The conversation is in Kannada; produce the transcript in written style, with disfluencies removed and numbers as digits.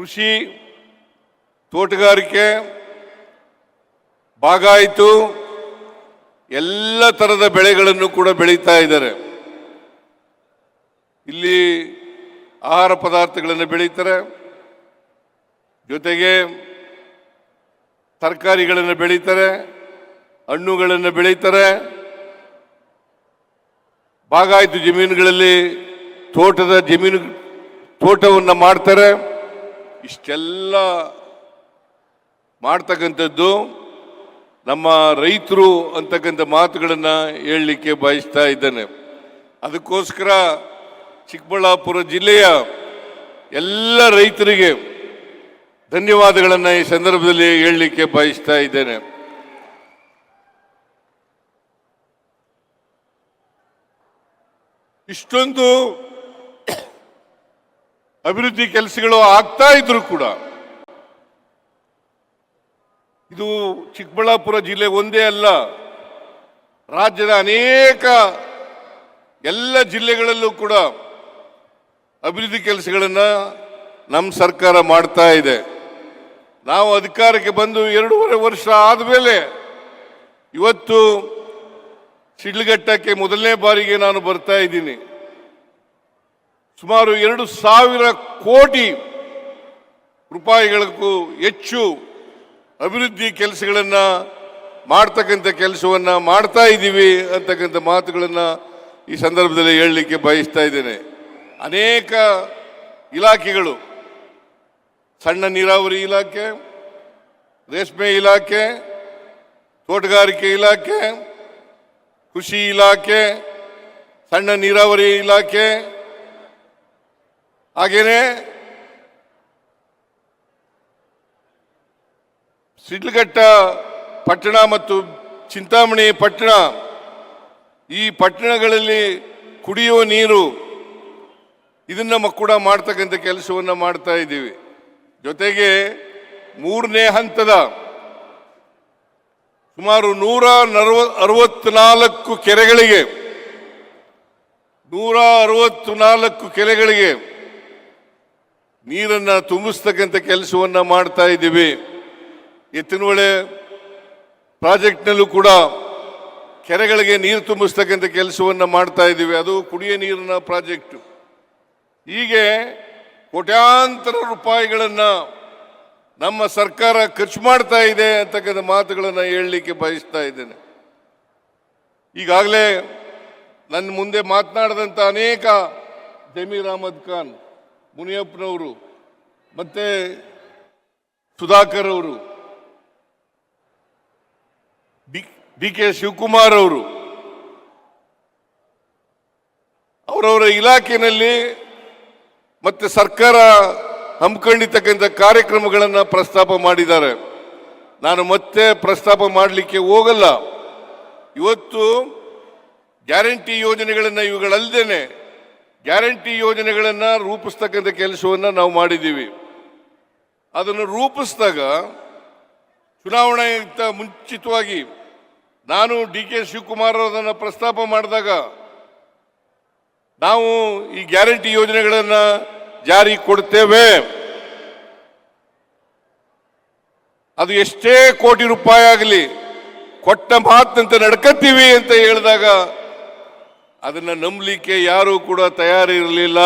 ಕೃಷಿ, ತೋಟಗಾರಿಕೆ, ಬಾಗಾಯಿತು ಎಲ್ಲ ಥರದ ಬೆಳೆಗಳನ್ನು ಕೂಡ ಬೆಳೀತಾ ಇದ್ದಾರೆ. ಇಲ್ಲಿ ಆಹಾರ ಪದಾರ್ಥಗಳನ್ನು ಬೆಳೀತಾರೆ, ಜೊತೆಗೆ ತರಕಾರಿಗಳನ್ನು ಬೆಳೀತಾರೆ, ಹಣ್ಣುಗಳನ್ನು ಬೆಳೀತಾರೆ. ಬಾಗಾಯಿತು ಜಮೀನುಗಳಲ್ಲಿ ತೋಟವನ್ನು ಮಾಡ್ತಾರೆ. ಇಷ್ಟೆಲ್ಲ ಮಾಡ್ತಕ್ಕಂಥದ್ದು ನಮ್ಮ ರೈತರು ಅಂತಕ್ಕಂಥ ಮಾತುಗಳನ್ನು ಹೇಳಲಿಕ್ಕೆ ಬಯಸ್ತಾ ಇದ್ದೇನೆ. ಅದಕ್ಕೋಸ್ಕರ ಚಿಕ್ಕಬಳ್ಳಾಪುರ ಜಿಲ್ಲೆಯ ಎಲ್ಲ ರೈತರಿಗೆ ಧನ್ಯವಾದಗಳನ್ನು ಈ ಸಂದರ್ಭದಲ್ಲಿ ಹೇಳಲಿಕ್ಕೆ ಬಯಸ್ತಾ ಇದ್ದೇನೆ. ಇಷ್ಟೊಂದು ಅಭಿವೃದ್ಧಿ ಕೆಲಸಗಳು ಆಗ್ತಾ ಇದ್ರು ಕೂಡ ಇದು ಚಿಕ್ಕಬಳ್ಳಾಪುರ ಜಿಲ್ಲೆ ಒಂದೇ ಅಲ್ಲ, ರಾಜ್ಯದ ಅನೇಕ ಎಲ್ಲ ಜಿಲ್ಲೆಗಳಲ್ಲೂ ಕೂಡ ಅಭಿವೃದ್ಧಿ ಕೆಲಸಗಳನ್ನು ನಮ್ಮ ಸರ್ಕಾರ ಮಾಡ್ತಾ ಇದೆ. ನಾವು ಅಧಿಕಾರಕ್ಕೆ ಬಂದು 2.5 ವರ್ಷ ಆದಮೇಲೆ ಇವತ್ತು ಶಿಡ್ಲಘಟ್ಟಕ್ಕೆ ಮೊದಲನೇ ಬಾರಿಗೆ ನಾನು ಬರ್ತಾ ಇದ್ದೀನಿ. ಸುಮಾರು 2,000 ಕೋಟಿ ರೂಪಾಯಿಗಳಿಗೂ ಹೆಚ್ಚು ಅಭಿವೃದ್ಧಿ ಕೆಲಸಗಳನ್ನು ಮಾಡ್ತಕ್ಕಂಥ ಕೆಲಸವನ್ನು ಮಾಡ್ತಾ ಇದ್ದೀವಿ ಅಂತಕ್ಕಂಥ ಮಾತುಗಳನ್ನು ಈ ಸಂದರ್ಭದಲ್ಲಿ ಹೇಳಲಿಕ್ಕೆ ಬಯಸ್ತಾ ಇದ್ದೇನೆ. ಅನೇಕ ಇಲಾಖೆಗಳು, ಸಣ್ಣ ನೀರಾವರಿ ಇಲಾಖೆ, ರೇಷ್ಮೆ ಇಲಾಖೆ, ತೋಟಗಾರಿಕೆ ಇಲಾಖೆ, ಕೃಷಿ ಇಲಾಖೆ, ಸಣ್ಣ ನೀರಾವರಿ ಇಲಾಖೆ, ಹಾಗೇನೆ ಶಿಡ್ಲಘಟ್ಟ ಪಟ್ಟಣ ಮತ್ತು ಚಿಂತಾಮಣಿ ಪಟ್ಟಣ, ಈ ಪಟ್ಟಣಗಳಲ್ಲಿ ಕುಡಿಯುವ ನೀರು ಇದನ್ನ ಕೂಡ ಮಾಡ್ತಕ್ಕಂಥ ಕೆಲಸವನ್ನು ಮಾಡ್ತಾ ಇದ್ದೀವಿ. ಜೊತೆಗೆ 3ನೇ ಹಂತದ ಸುಮಾರು 164 ಕೆರೆಗಳಿಗೆ 164 ಕೆರೆಗಳಿಗೆ ನೀರನ್ನು ತುಂಬಿಸ್ತಕ್ಕಂಥ ಕೆಲಸವನ್ನು ಮಾಡ್ತಾ ಇದ್ದೀವಿ. ಎತ್ತಿನಹೊಳೆ ಪ್ರಾಜೆಕ್ಟ್ನಲ್ಲೂ ಕೂಡ ಕೆರೆಗಳಿಗೆ ನೀರು ತುಂಬಿಸ್ತಕ್ಕಂಥ ಕೆಲಸವನ್ನು ಮಾಡ್ತಾ ಇದ್ದೀವಿ. ಅದು ಕುಡಿಯ ನೀರಿನ ಪ್ರಾಜೆಕ್ಟು. ಹೀಗೆ ಕೋಟ್ಯಾಂತರ ರೂಪಾಯಿಗಳನ್ನು ನಮ್ಮ ಸರ್ಕಾರ ಖರ್ಚು ಮಾಡ್ತಾ ಇದೆ ಅಂತಕ್ಕಂಥ ಮಾತುಗಳನ್ನು ಹೇಳಲಿಕ್ಕೆ ಬಯಸ್ತಾ ಇದ್ದೇನೆ. ಈಗಾಗಲೇ ನನ್ನ ಮುಂದೆ ಮಾತನಾಡಿದಂಥ ಅನೇಕ ಜಮೀರ್ ಅಹಮದ್ ಖಾನ್, ಮುನಿಯಪ್ಪನವರು, ಮತ್ತೆ ಸುಧಾಕರ್ ಅವರು, ಡಿ.ಕೆ. ಶಿವಕುಮಾರ್ ಅವರು ಅವರವರ ಇಲಾಖೆಯಲ್ಲಿ ಮತ್ತೆ ಸರ್ಕಾರ ಹಮ್ಮಿಕೊಂಡಿರ್ತಕ್ಕಂಥ ಕಾರ್ಯಕ್ರಮಗಳನ್ನು ಪ್ರಸ್ತಾಪ ಮಾಡಿದ್ದಾರೆ. ನಾನು ಮತ್ತೆ ಪ್ರಸ್ತಾಪ ಮಾಡಲಿಕ್ಕೆ ಹೋಗಲ್ಲ. ಇವತ್ತು ಗ್ಯಾರಂಟಿ ಯೋಜನೆಗಳನ್ನು ಇವುಗಳಲ್ಲದೇನೆ ಗ್ಯಾರಂಟಿ ಯೋಜನೆಗಳನ್ನು ರೂಪಿಸ್ತಕ್ಕಂಥ ಕೆಲಸವನ್ನು ನಾವು ಮಾಡಿದ್ದೀವಿ. ಅದನ್ನು ರೂಪಿಸಿದಾಗ ಚುನಾವಣೆಗಿಂತ ಮುಂಚಿತವಾಗಿ ನಾನು ಡಿ.ಕೆ. ಶಿವಕುಮಾರ್ ಅವರನ್ನು ಪ್ರಸ್ತಾಪ ಮಾಡಿದಾಗ ನಾವು ಈ ಗ್ಯಾರಂಟಿ ಯೋಜನೆಗಳನ್ನು ಜಾರಿ ಕೊಡ್ತೇವೆ, ಅದು ಎಷ್ಟೇ ಕೋಟಿ ರೂಪಾಯಿ ಆಗಲಿ ಕೊಟ್ಟ ಮಾತಂತೆ ನಡ್ಕತ್ತೀವಿ ಅಂತ ಹೇಳಿದಾಗ ಅದನ್ನು ನಂಬಲಿಕ್ಕೆ ಯಾರೂ ಕೂಡ ತಯಾರಿರಲಿಲ್ಲ.